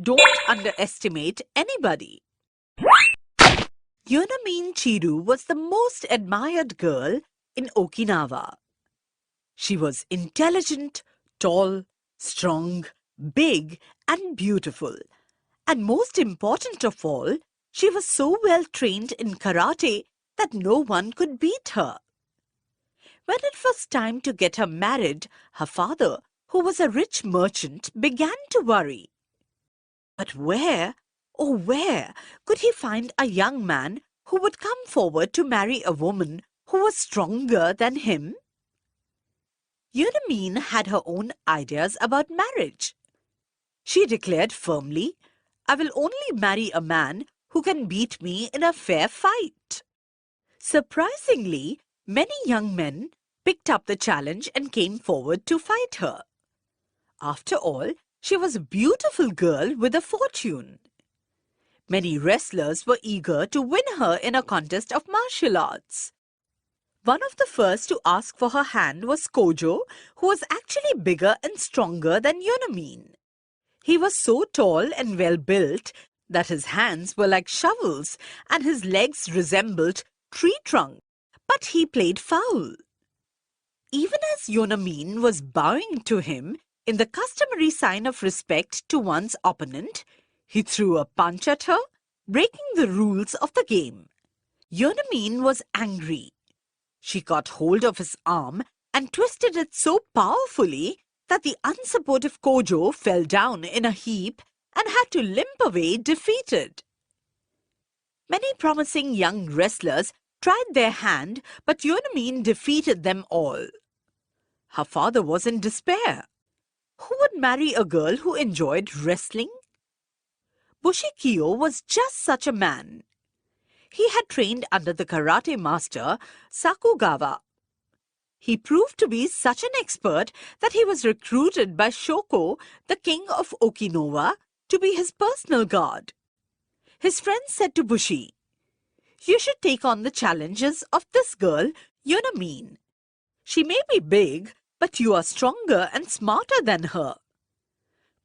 Don't underestimate anybody. Yonamine Chiru was the most admired girl in Okinawa. She was intelligent, tall, strong, big, and beautiful. And most important of all, she was so well trained in karate that no one could beat her. When it was time to get her married, her father, who was a rich merchant, began to worry. But where, oh where, could he find a young man who would come forward to marry a woman who was stronger than him? Yonamine had her own ideas about marriage. She declared firmly, "I will only marry a man who can beat me in a fair fight." Surprisingly, many young men picked up the challenge and came forward to fight her. After all, she was a beautiful girl with a fortune. Many wrestlers were eager to win her in a contest of martial arts. One of the first to ask for her hand was Kojo, who was actually bigger and stronger than Yonamine. He was so tall and well built that his hands were like shovels and his legs resembled tree trunks. But he played foul. Even as Yonamine was bowing to him in the customary sign of respect to one's opponent, he threw a punch at her, breaking the rules of the game. Yonamine was angry. She caught hold of his arm and twisted it so powerfully that the unsupportive Kojo fell down in a heap and had to limp away defeated. Many promising young wrestlers tried their hand, but Yonamine defeated them all. Her father was in despair. Who would marry a girl who enjoyed wrestling? Bushi was just such a man. He had trained under the karate master Sakugawa. He proved to be such an expert that he was recruited by Shoko, the king of Okinawa, to be his personal guard. His friends said to Bushi, "You should take on the challenges of this girl, Yonamine. She may be big, but you are stronger and smarter than her."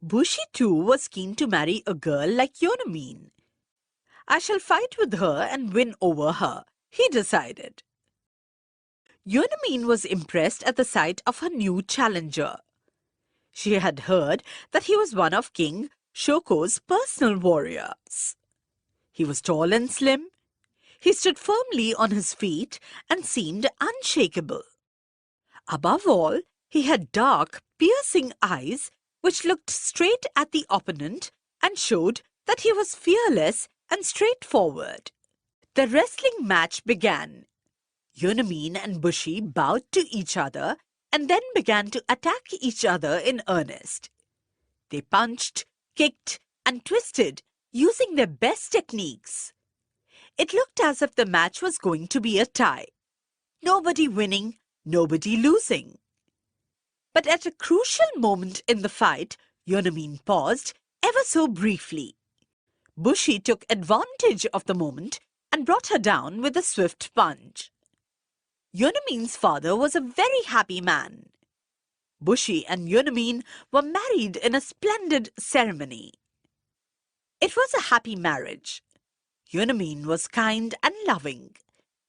Bushi too was keen to marry a girl like Yonamine. "I shall fight with her and win over her," he decided. Yonamine was impressed at the sight of her new challenger. She had heard that he was one of King Shoko's personal warriors. He was tall and slim. He stood firmly on his feet and seemed unshakable. Above all, he had dark, piercing eyes which looked straight at the opponent and showed that he was fearless and straightforward. The wrestling match began. Yonamine and Bushi bowed to each other and then began to attack each other in earnest. They punched, kicked, and twisted, using their best techniques. It looked as if the match was going to be a tie. Nobody winning, nobody losing. But at a crucial moment in the fight, Yonamine paused ever so briefly. Bushi took advantage of the moment and brought her down with a swift punch. Yonamine's father was a very happy man. Bushi and Yonamine were married in a splendid ceremony. It was a happy marriage. Yonamine was kind and loving.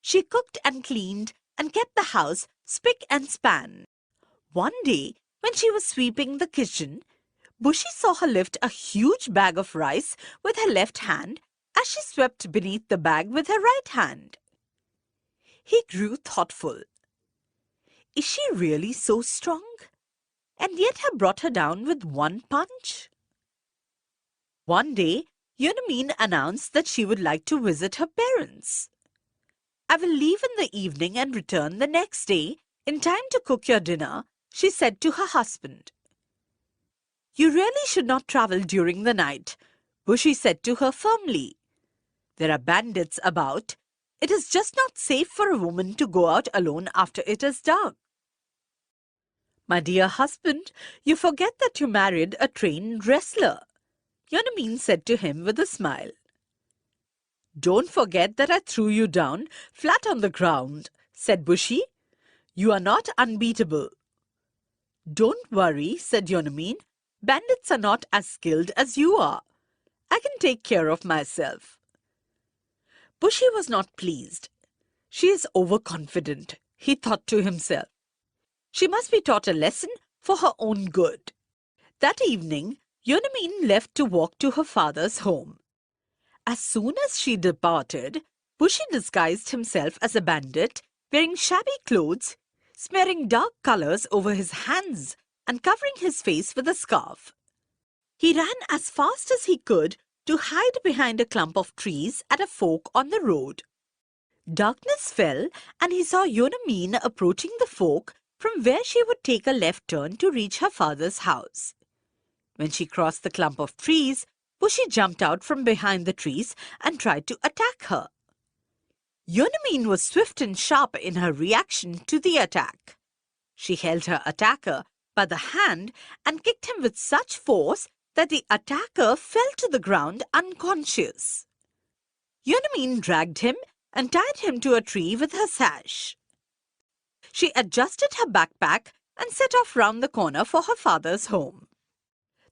She cooked and cleaned and kept the house spick and span. One day, when she was sweeping the kitchen, Bushi saw her lift a huge bag of rice with her left hand as she swept beneath the bag with her right hand. He grew thoughtful. Is she really so strong? And yet have brought her down with one punch? One day, Yonamine announced that she would like to visit her parents. "I will leave in the evening and return the next day in time to cook your dinner," she said to her husband. "You really should not travel during the night," Bushi said to her firmly. "There are bandits about. It is just not safe for a woman to go out alone after it is dark." "My dear husband, you forget that you married a trained wrestler," Yonamine said to him with a smile. "Don't forget that I threw you down flat on the ground," said Bushi. "You are not unbeatable." "Don't worry," said Yonamine. "Bandits are not as skilled as you are. I can take care of myself. Bushi was not pleased. She is overconfident, he thought to himself. She must be taught a lesson for her own good. That evening, Yonamine left to walk to her father's home. As soon as she departed, Bushi disguised himself as a bandit, wearing shabby clothes, smearing dark colors over his hands and covering his face with a scarf. He ran as fast as he could to hide behind a clump of trees at a fork on the road. Darkness fell, and he saw Yonamine approaching the fork from where she would take a left turn to reach her father's house. When she crossed the clump of trees, Bushi jumped out from behind the trees and tried to attack her. Yonamine was swift and sharp in her reaction to the attack. She held her attacker by the hand and kicked him with such force that the attacker fell to the ground unconscious. Yonamine dragged him and tied him to a tree with her sash. She adjusted her backpack and set off round the corner for her father's home.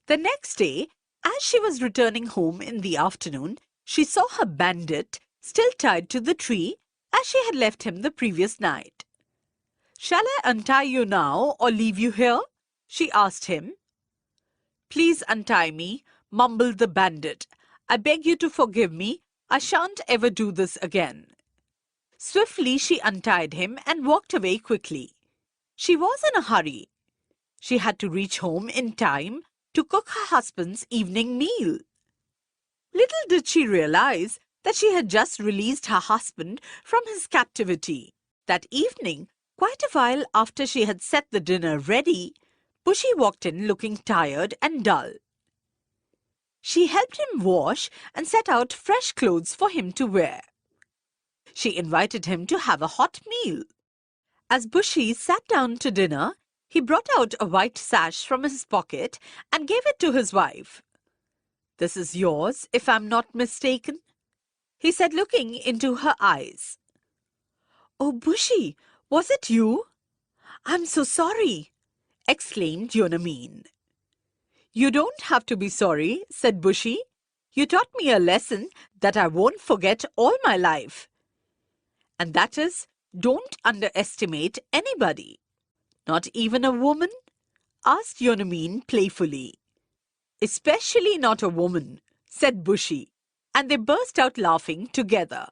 The next day, as she was returning home in the afternoon, she saw her bandit still tied to the tree as she had left him the previous night. "Shall I untie you now or leave you here?" she asked him. "Please untie me," mumbled the bandit. "I beg you to forgive me. I shan't ever do this again." Swiftly she untied him and walked away quickly. She was in a hurry. She had to reach home in time to cook her husband's evening meal. Little did she realize that she had just released her husband from his captivity. That evening, quite a while after she had set the dinner ready, Bushi walked in looking tired and dull. She helped him wash and set out fresh clothes for him to wear. She invited him to have a hot meal. As Bushi sat down to dinner, he brought out a white sash from his pocket and gave it to his wife. "This is yours, if I'm not mistaken," he said, looking into her eyes. "Oh, Bushi, was it you? I'm so sorry," exclaimed Yonamine. "You don't have to be sorry," said Bushi. "You taught me a lesson that I won't forget all my life. And that is, don't underestimate anybody." "Not even a woman?" asked Yonamine playfully. "Especially not a woman," said Bushi, and they burst out laughing together.